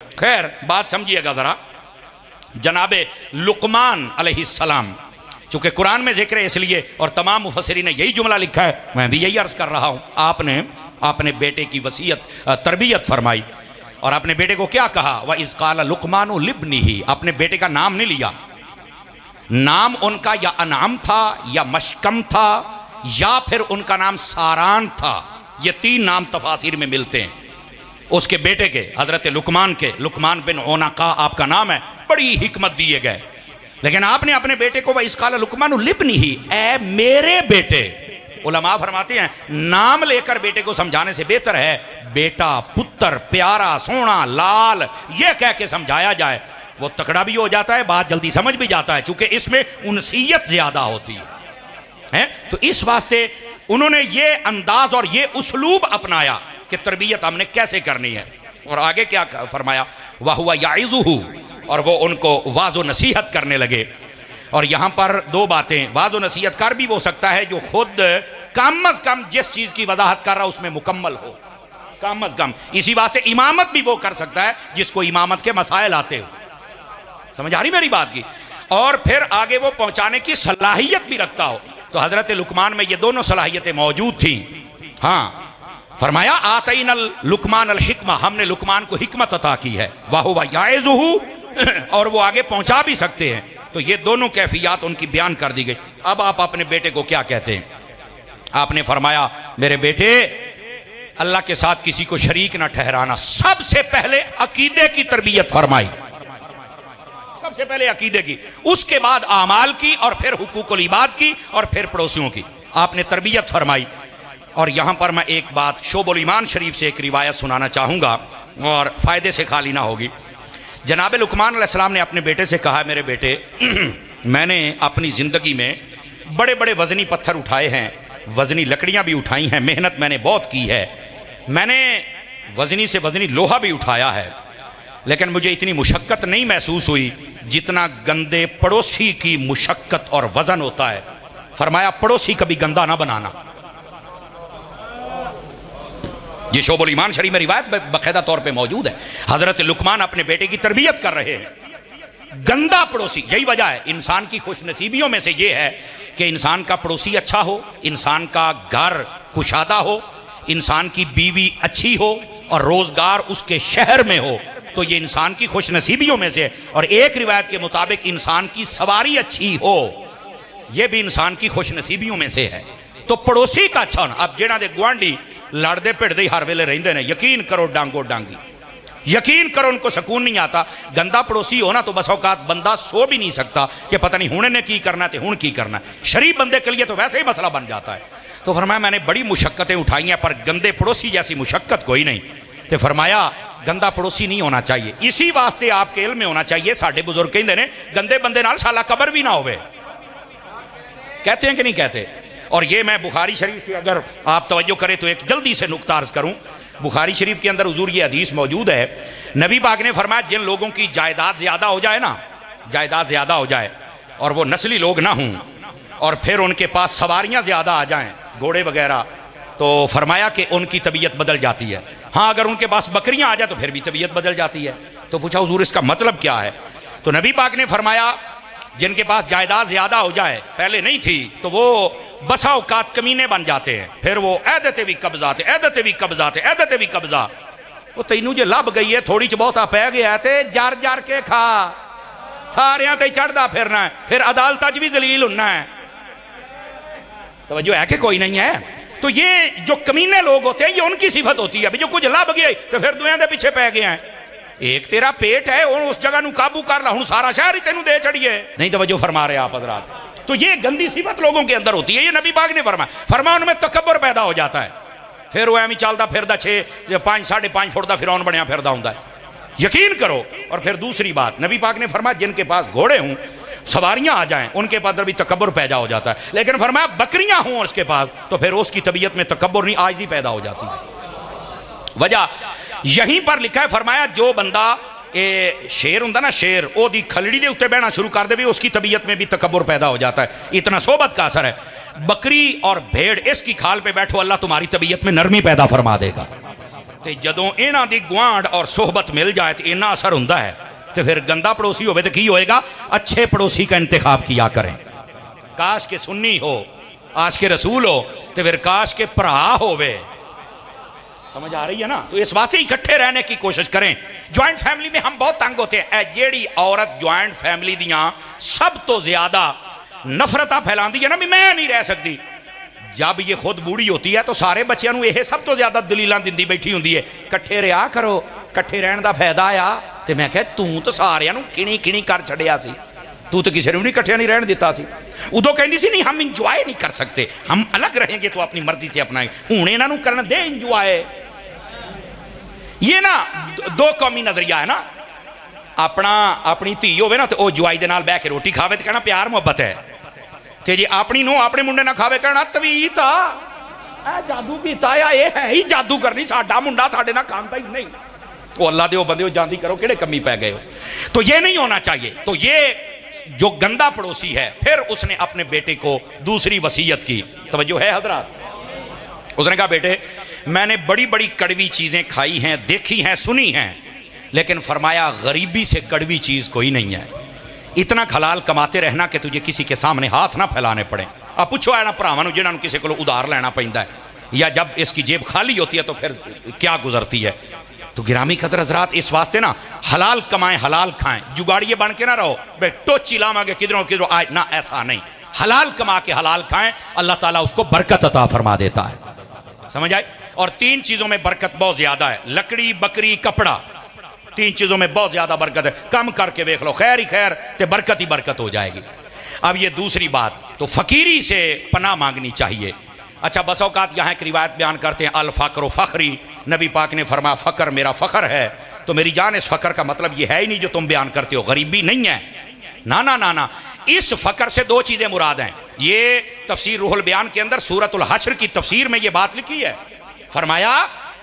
खैर बात समझिएगा जरा। जनाबे लुकमान अलैहिस्सलाम, चूंकि कुरान में जिक्र है इसलिए और तमाम मुफस्सिरीन ने यही जुमला लिखा है, मैं भी यही अर्ज कर रहा हूं। आपने अपने बेटे की वसीयत तरबियत फरमाई और अपने बेटे को क्या कहा, वह इज़ क़ाल लुकमानु लिब्निही, अपने बेटे का नाम नहीं लिया। नाम उनका या अनाम था या मशकम था या फिर उनका नाम सारान था। ये तीन नाम तफासिर में मिलते हैं उसके बेटे के, हजरत लुकमान के। लुकमान बिन ओनाका आपका नाम है, बड़ी हिकमत दिए गए। लेकिन आपने अपने बेटे को वह इज़ क़ाल लुकमानु लिब्निही, ए मेरे बेटे। उलमा फरमाते हैं नाम लेकर बेटे को समझाने से बेहतर है बेटा, पुत्र, प्यारा, सोना, लाल, यह कह के समझाया जाए। वो तकड़ा भी हो जाता है, बात जल्दी समझ भी जाता है, चूंकि इसमें उनसीयत ज्यादा होती है। तो इस वास्ते उन्होंने ये अंदाज और ये उसलूब अपनाया कि तरबियत हमने कैसे करनी है। और आगे क्या फरमाया, वह हुआ याइज़ुहु, और वो उनको वाज़ो नसीहत करने लगे। और यहां पर दो बातें, वाज़ो नसीहत कर भी हो सकता है जो खुद कम अज कम जिस चीज की वजाहत कर रहा है उसमें मुकम्मल हो, कम अज कम। इसी वास्ते इमामत भी वो कर सकता है जिसको इमामत के मसाइल आते हो। समझ आ रही मेरी बात की? और फिर आगे वो पहुंचाने की सलाहियत भी रखता हो। तो हजरत लुकमान में ये दोनों सलाहियतें मौजूद थी। हाँ, फरमाया आतईनल लुकमान अल हिकमा, हमने लुकमान को हिकमत अता की है। वाह हुवा याइज़ुहु, और वो आगे पहुंचा भी सकते हैं। तो ये दोनों कैफियत उनकी बयान कर दी गई। अब आप अपने बेटे को क्या कहते हैं? आपने फरमाया मेरे बेटे, अल्लाह के साथ किसी को शरीक ना ठहराना। सबसे पहले अकीदे की तरबियत फरमाई, सबसे पहले अकीदे की, उसके बाद आमाल की, और फिर हुकूकुल इबाद की, और फिर पड़ोसियों की आपने तरबियत फरमाई। और यहां पर मैं एक बात शोबुल ईमान शरीफ से एक रिवायत सुनाना चाहूंगा और फायदे से खाली ना होगी। जनाब लुकमान अलैहिस्सलाम ने अपने बेटे से कहा, मेरे बेटे मैंने अपनी ज़िंदगी में बड़े बड़े वज़नी पत्थर उठाए हैं, वज़नी लकड़ियां भी उठाई हैं, मेहनत मैंने बहुत की है, मैंने वज़नी से वज़नी लोहा भी उठाया है, लेकिन मुझे इतनी मुशक्क़त नहीं महसूस हुई जितना गंदे पड़ोसी की मुशक्क़त और वज़न होता है। फरमाया पड़ोसी कभी गंदा ना बनाना। ये शोबुल ईमान शरीफ में रिवायत बाकायदा तौर पे मौजूद है। हजरत लुकमान अपने बेटे की तरबियत कर रहे हैं। गंदा पड़ोसी, यही वजह है इंसान की खुशनसीबियों में से ये है कि इंसान का पड़ोसी अच्छा हो, इंसान का घर कुशादा हो, इंसान की बीवी अच्छी हो और रोजगार उसके शहर में हो, तो ये इंसान की खुशनसीबियों में से है। और एक रिवायत के मुताबिक इंसान की सवारी अच्छी हो, यह भी इंसान की खुशनसीबियों में से है। तो पड़ोसी का अच्छा होना। अब जेड़ा दे गुआंढी लड़ते भिड़ते हर वेले रहिंदे ने, यकीन करो डांगो डांगी, यकीन करो उनको सुकून नहीं आता। गंदा पड़ोसी हो ना तो बस औकात बंदा सो भी नहीं सकता कि पता नहीं हुणे ने की करना है, हुण की करना है। शरीफ बंदे के लिए तो वैसे ही मसला बन जाता है। तो फरमाया मैंने बड़ी मुशक्कतें उठाई हैं पर गंदे पड़ोसी जैसी मुशक्कत कोई नहीं। तो फरमाया गंदा पड़ोसी नहीं होना चाहिए। इसी वास्ते आपके इल्म में होना चाहिए, साढ़े बुजुर्ग कहते ने गंदे बंदे नाल साला कबर भी ना होवे, कहते हैं कि नहीं कहते? और ये मैं बुखारी शरीफ से अगर आप तवज्जो करें तो एक जल्दी से नुक्ता अर्ज करूं। बुखारी शरीफ के अंदर हुजूर ये हदीस मौजूद है, नबी पाक ने फरमाया जिन लोगों की जायदाद ज्यादा हो जाए ना, जायदाद ज्यादा हो जाए और वो नस्ली लोग ना हों और फिर उनके पास सवारियां ज्यादा आ जाएं, घोड़े वगैरह, तो फरमाया कि उनकी तबीयत बदल जाती है। हाँ, अगर उनके पास बकरियां आ जाए तो फिर भी तबीयत बदल जाती है। तो पूछा हुजूर इसका मतलब क्या है? तो नबी पाक ने फरमाया जिनके पास जायदाद ज्यादा हो जाए, पहले नहीं थी, तो वो बसा औकात कमीने बन जाते हैं, फिर वो ऐदते भी कब्जाते, ऐदते भी कब्जाते, ऐदते भी कब्जा। वो तैनू जे लब गई है थोड़ी च बहुता पै गया ते जार जार के खा, सारियां ते चढ़दा फिरना है, फिर अदालत च भी जलील होना है। तवज्जो है कि कोई नहीं है? तो ये जो कमीने लोग होते हैं ये उनकी सिफत होती है, जो कुछ लब गए तो फिर दुनिया के पीछे पै गए हैं। एक तेरा पेट है और उस जगह नू काबू कर ला, हूं सारा शहर ही तेनू दे चढ़िए। नहीं तवज्जो फरमा रहे आप हज़रात? तो ये गंदी सिफत लोगों के अंदर होती है। ये नबी पाक ने फरमाया उनमें तकब्बुर पैदा हो जाता है, फिर वो एवं चलता फिरदा 6-5 साढ़े 5 फुट का फिरौन बनया फिरदा होंदा है, यकीन करो। और फिर दूसरी बात नबी पाक ने फरमाया जिनके पास घोड़े हों, सवारियां आ जाएं, उनके पास भी तकब्बुर पैदा हो जाता है। लेकिन फरमाया बकरियां हों उसके पास तो फिर उसकी तबीयत में तकब्बुर नहीं आजिज़ी पैदा हो जाती है। वजह यहीं पर लिखा है, फरमाया जो बंदा ए शेर होंदा ना, शेर ओदी खलड़ी दे उत्ते बहना शुरू कर दे, उसकी तबीयत में भी तकब्बुर पैदा हो जाता है। इतना सोबत का असर है। बकरी और भेड़ इसकी खाल पे बैठो, अल्लाह तुम्हारी तबीयत में नरमी पैदा फरमा देगा। तो जदों इन्हां दी गुआंढ और सोहबत मिल जाए तो इन्ना असर हुंदा है। तो फिर गंदा पड़ोसी होवे तो की होएगा, अच्छे पड़ोसी का इंतखाब किया करें। काश के सुन्नी हो, आश के रसूल हो, तो फिर काश के भरा होवे। समझ आ रही है ना? तो इस वास्ते इकट्ठे रहने की कोशिश करें। ज्वाइंट फैमिली में हम बहुत तंग होते हैं। जेड़ी औरत ज्वाइंट फैमिली दियां सब तो ज्यादा नफरता फैलाती है ना, मैं नहीं रह सकती, जब ये खुद बूढ़ी होती है तो सारे बच्चों को यह सब तो ज्यादा दलीलां दिंदी बैठी होंदी है, कट्ठे रहा करो, कट्ठे रहने का फायदा आ। तो मैं कहा तू तो सारिਆਂ ਨੂੰ किणी किणी कर छड़िया सी, तू तो किसी ने भी नहीं कट्ठे नहीं रहने दिता सी। उदों कहती सी नहीं हम इंजॉय नहीं कर सकते, हम अलग रहेंगे तो अपनी मर्जी से अपना। हुण इन्हां नूं करन दे इंजॉय। ये ना दो कौमी नजरिया है ना। अपना अपनी धी होवे ना तो वह जुआई दे नाल बैठ के रोटी खावे तो कहना प्यार मुहब्बत है, तो जी अपनी नूं अपने मुंडे ना खावे कहना तवीत आ, जादू कीता आ, ये है ही जादू करनी, साडा मुंडा साडे नाल खांदा ही नहीं। तो अल्लाह दे बंदे जांदी करो किहड़े कमी पै गए हो। तो ये नहीं होना चाहिए। तो ये जो गंदा पड़ोसी है, फिर उसने अपने बेटे को दूसरी वसीयत की। तवज्जो है हजरात? उसने कहा बेटे मैंने बड़ी बड़ी कड़वी चीजें खाई हैं, देखी हैं, सुनी हैं, लेकिन फरमाया गरीबी से कड़वी चीज कोई नहीं है। इतना हलाल कमाते रहना कि तुझे किसी के सामने हाथ ना फैलाने पड़े। अब पूछो है ना भरावां जिन्होंने किसी को उधार लेना पैंदा है, या जब इसकी जेब खाली होती है तो फिर क्या गुजरती है। तो गिरामी कदर हजरात, इस वास्ते ना हलाल कमाएं हलाल खाएं, जुगाड़िए बन के ना रहो बे टोची लावांगे किधरों किधरों आए ना, ऐसा नहीं। हलाल कमा के हलाल खाएं, अल्लाह ताला उसको बरकत अता फरमा देता है। समझ आए? और तीन चीजों में बरकत बहुत ज्यादा है, लकड़ी बकरी कपड़ा, तीन चीजों में बहुत ज्यादा बरकत है। कम करके देख लो, खैर ही खैर ते बरकत ही बरकत हो जाएगी। अब ये दूसरी बात, तो फकीरी से पनाह मांगनी चाहिए। अच्छा बस औकात यहाँ एक रिवायत बयान करते हैं, अल फ़क्र फ़ख्री, नबी पाक ने फरमाया फ़क्र मेरा फ़ख्र है। तो मेरी जान इस फ़क्र का मतलब ये है ही नहीं जो तुम बयान करते हो, गरीबी नहीं है, ना ना ना ना। इस फ़क्र से दो चीज़ें मुराद हैं। ये तफसीर रूहुल बयान के अंदर सूरतुल हश्र की तफसीर में ये बात लिखी है। फरमाया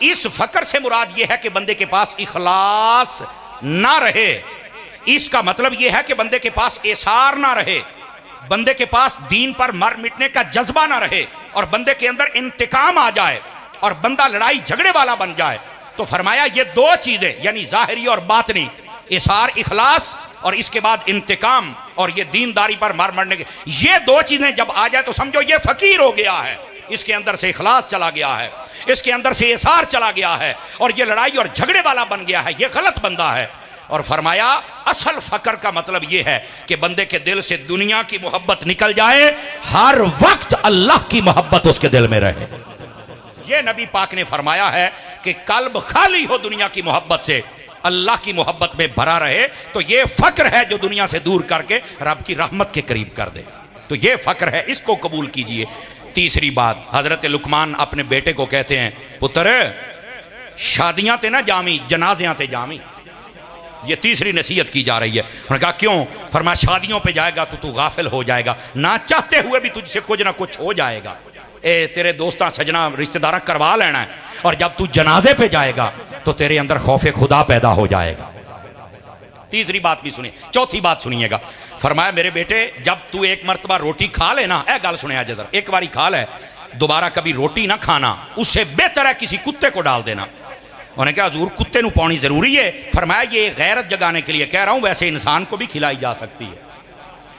इस फ़क्र से मुराद ये है कि बंदे के पास इखलास ना रहे। इसका मतलब ये है कि बंदे के पास एसार ना रहे, बंदे के पास दीन पर मर मिटने का जज्बा ना रहे, और बंदे के अंदर इंतकाम आ जाए और बंदा लड़ाई झगड़े वाला बन जाए। तो फरमाया ये दो चीजें यानी जाहिरी और बातनी, इसार इखलास और इसके बाद इंतकाम और ये दीनदारी पर मर मरने के, ये दो चीजें जब आ जाए तो समझो ये फकीर हो गया है। इसके अंदर से इखलास चला गया है, इसके अंदर से इसार चला गया है, और ये लड़ाई और झगड़े वाला बन गया है, ये गलत बंदा है। और फरमाया असल फकर का मतलब यह है कि बंदे के दिल से दुनिया की मोहब्बत निकल जाए, हर वक्त अल्लाह की मोहब्बत उसके दिल में रहे। यह नबी पाक ने फरमाया है कि कल्ब खाली हो दुनिया की मोहब्बत से, अल्लाह की मोहब्बत में भरा रहे, तो यह फक्र है जो दुनिया से दूर करके रब की रहमत के करीब कर दे। तो यह फक्र है, इसको कबूल कीजिए। तीसरी बात, हजरत लुकमान अपने बेटे को कहते हैं पुत्र शादियां ते ना जामी, जनाजियां ते जामी। ये तीसरी नसीहत की जा रही है। उन्होंने कहा क्यों? फरमाया शादियों पे जाएगा तो तू गाफिल हो जाएगा, ना चाहते हुए भी तुझसे कुछ ना कुछ हो जाएगा। ए तेरे दोस्तां सजना रिश्तेदार करवा लेना है, और जब तू जनाजे पे जाएगा तो तेरे अंदर खौफे खुदा पैदा हो जाएगा। तीसरी बात भी सुनिए। चौथी बात सुनिएगा। फरमाया मेरे बेटे जब तू एक मरतबा रोटी खा लेना, ए गल सुने जरा, एक बारी खा ले, दोबारा कभी रोटी ना खाना, उससे बेहतर है किसी कुत्ते को डाल देना। उन्होंने कहा हजूर कुत्ते नू पानी जरूरी है? फरमाया ये गैरत जगाने के लिए कह रहा हूं, वैसे इंसान को भी खिलाई जा सकती है।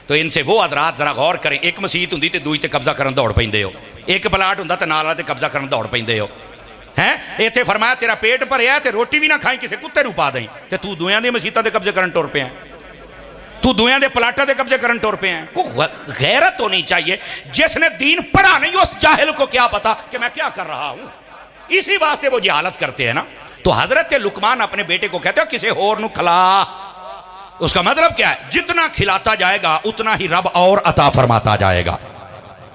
तो इनसे वो हजरात जरा गौर करें। एक मसीत होंदी ते दूई ते कब्जा करन दौड़ पैंदे हो, एक प्लाट हुंदा ते नाल ते कब्जा करन दौड़ पैंदे हो हैं। इत्थे फरमाया तेरा पेट भरिया ते रोटी भी ना खाई, किसी कुत्ते नू पा दें, ते तू दुआं दे मसीतां ते कब्जे करन टुर पिया, तू दुआं दे प्लाटां ते कब्जे करन टुर पिया। को गैरत होनी चाहिए। जिसने दीन पढ़ा नहीं उस जाहिल को क्या पता कि मैं क्या कर रहा हूं। इसी वास्ते वो जहालत करते हैं ना। तो हजरत लुकमान अपने बेटे को कहते हो किसी और नू खिला। उसका मतलब क्या है? जितना खिलाता जाएगा उतना ही रब और अता फरमाता जाएगा।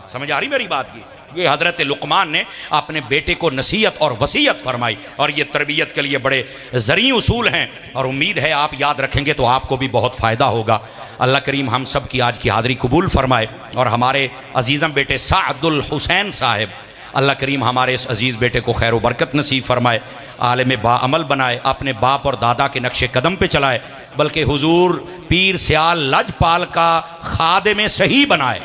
समझ आ रही मेरी बात की? ये हजरत लुकमान ने अपने बेटे को नसीहत और वसीयत फरमाई, और ये तरबियत के लिए बड़े ज़री उसूल हैं, और उम्मीद है आप याद रखेंगे तो आपको भी बहुत फ़ायदा होगा। अल्लाह करीम हम सब की आज की हाज़री कबूल फरमाए, और हमारे अजीज़म बेटे सादुल हुसैन साहिब, अल्लाह करीम हमारे इस अजीज़ बेटे को खैर बरकत नसीब फरमाए, आलिम बाअमल बनाए, अपने बाप और दादा के नक्शे कदम पे चलाए, बल्कि हुजूर पीर सियाल लजपाल का खादिम सही बनाए।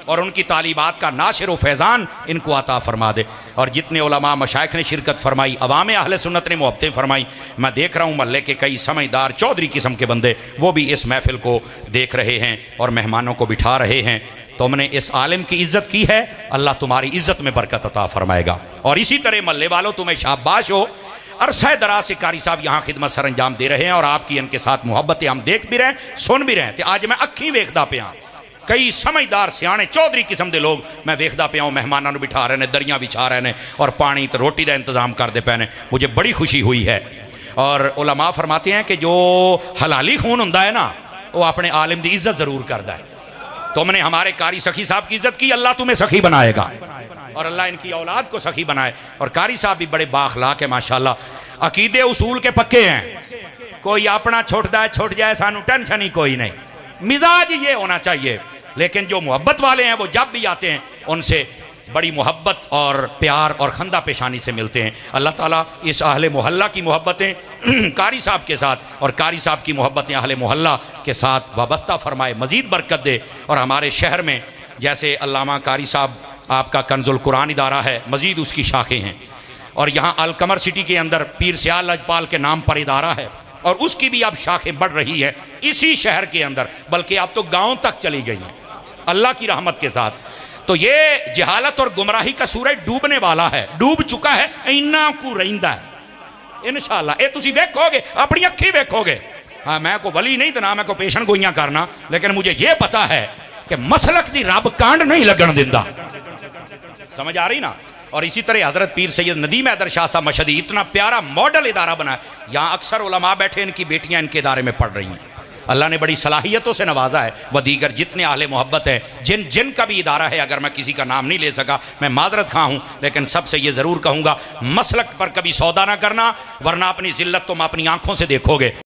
और उनकी तालीबात का नाशिर व फैज़ान इनको अता फरमा दे। और जितने उलमा मशाइख ने शिरकत फरमाई, अवाम अहले सुन्नत ने मुहब्बतें फरमाई। मैं देख रहा हूँ महल्ले के कई समझदार चौधरी किस्म के बंदे वो भी इस महफिल को देख रहे हैं और मेहमानों को बिठा रहे हैं। तुमने इस आलिम की इज्जत की है, अल्लाह तुम्हारी इज्जत में बरकत अता फरमाएगा। और इसी तरह महल्ले वालों तुम्हें शाबाश हो। अरसा दराज से कारी साहब यहाँ खिदमत सर अंजाम दे रहे हैं और आपकी इनके साथ मुहब्बतें हम देख भी रहे हैं, सुन भी रहे हैं। तो आज मैं अखी वेखदा पे हाँ, कई समझदार सियाने चौधरी किस्म के लोग मैं वेखदा पे हूँ मेहमानों बिठा रहे हैं, दरियाँ बिछा रहे हैं और पानी तो रोटी का इंतजाम करते पे ने। मुझे बड़ी खुशी हुई है। और उलमा फरमाते हैं कि जो हलाली खून होंदा है ना, वो अपने आलिम की इज्जत जरूर करता है। तुमने हमारे कारी सखी साहब की इज्जत की, अल्लाह तुम्हें सखी बनाएगा और अल्लाह इनकी औलाद को सखी बनाए। और कारी साहब भी बड़े बाखलाक है माशाल्लाह, अकीदे उसूल के पक्के हैं। कोई अपना छुटता है छुट जाए, सानू टेंशन ही कोई नहीं, मिजाज ये होना चाहिए। लेकिन जो मोहब्बत वाले हैं वो जब भी आते हैं उनसे बड़ी मोहब्बत और प्यार और खंदा पेशानी से मिलते हैं। अल्लाह ताला इस अहले मोहल्ला की मोहब्बतें कारी साहब के साथ और कारी साहब की मोहब्बतें अहले मोहल्ला के साथ वाबस्ता फरमाए, मज़ीद बरकत दे। और हमारे शहर में जैसे अल्लामा कारी साहब आपका कंजुल कुरान इदारा है, मज़ीद उसकी शाखें हैं। और यहाँ अलकमर सिटी के अंदर पीर सियाल लजपाल के नाम पर इदारा है और उसकी भी अब शाखें बढ़ रही है इसी शहर के अंदर, बल्कि अब तो गाँव तक चली गई हैं अल्लाह की रहमत के साथ। तो ये जहालत और गुमराही का सूरज डूबने वाला है, डूब चुका है, इन्ना को रहिंदा है इंशाअल्लाह। ये तुसी देखोगे, अपनी अखी देखोगे। हाँ, मैं को वली नहीं तो ना मैं को पेशन गोइयां करना, लेकिन मुझे ये पता है कि मसलक दी रब कांड नहीं लगन दिंदा। समझ आ रही ना। और इसी तरह हजरत पीर सैयद नदीम हैदर शाह साहब मशहदी इतना प्यारा मॉडल इदारा बना है, यहाँ अक्सर उलमा बैठे, इनकी बेटियां इनके इदारे में पढ़ रही हैं। अल्लाह ने बड़ी सलाहियतों से नवाजा है। वह दीगर जितने आले मोहब्बत है, जिन का भी इदारा है, अगर मैं किसी का नाम नहीं ले सका मैं माजरत खा हूँ, लेकिन सबसे ये ज़रूर कहूँगा मसलक पर कभी सौदा ना करना, वरना अपनी जिल्लत तुम अपनी आंखों से देखोगे।